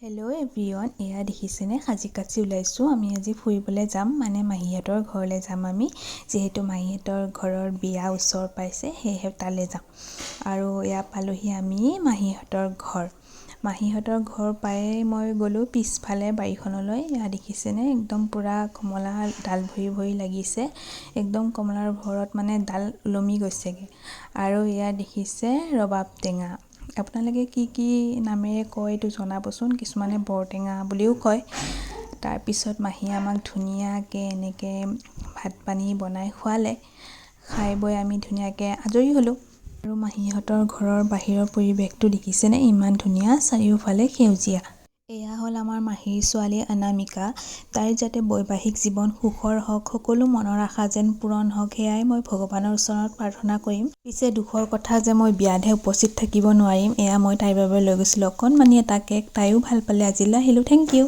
Hello' everyone, এয়া দেখিছেনে সাজি-কাচি ওলাইছোঁ। আমি আজি ফুৰিবলৈ যাম, মানে মাহীহঁতৰ ঘৰলৈ যাম আমি। যিহেতু মাহীহঁতৰ ঘৰৰ বিয়া ওচৰ পাইছে, সেয়েহে তালৈ যাম। আৰু এয়া পালোহি আমি মাহীহঁতৰ ঘৰ। মাহীহঁতৰ ঘৰ পায়ে মই গ'লোঁ পিছফালে বাৰীখনলৈ। এয়া দেখিছেনে একদম পূৰা কমলা ডাল ভৰি ভৰি লাগিছে। একদম কমলাৰ ভৰত মানে ডাল ওলমি গৈছেগৈ। আৰু এয়া দেখিছে ৰবাব টেঙা। আপোনালোকে কি নামেৰে কয় এইটো জনাবচোন। কিছুমানে বৰটেঙা বুলিও কয়। তাৰপিছত মাহীয়ে আমাক ধুনীয়াকৈ এনেকৈ ভাত পানী বনাই খোৱালে। খাই বৈ আমি ধুনীয়াকৈ আজৰি হ'লোঁ। আৰু মাহীহঁতৰ ঘৰৰ বাহিৰৰ পৰিৱেশটো দেখিছেনে, ইমান ধুনীয়া, চাৰিওফালে সেউজীয়া। এয়া হ'ল আমাৰ মাহীৰ ছোৱালী অনামিকা। তাইৰ যাতে বৈবাহিক জীৱন সুখৰ হওক, সকলো মনৰ আশা যেন পূৰণ হওক, সেয়াই মই ভগৱানৰ ওচৰত প্ৰাৰ্থনা কৰিম। পিছে দুখৰ কথা যে মই বিয়াতহে উপস্থিত থাকিব নোৱাৰিম। এয়া মই তাইৰ বাবে লৈ গৈছিলোঁ অকণমানি এটা কেক। তাইও ভাল পালে। আজিলৈ আহিলোঁ, থেংক ইউ।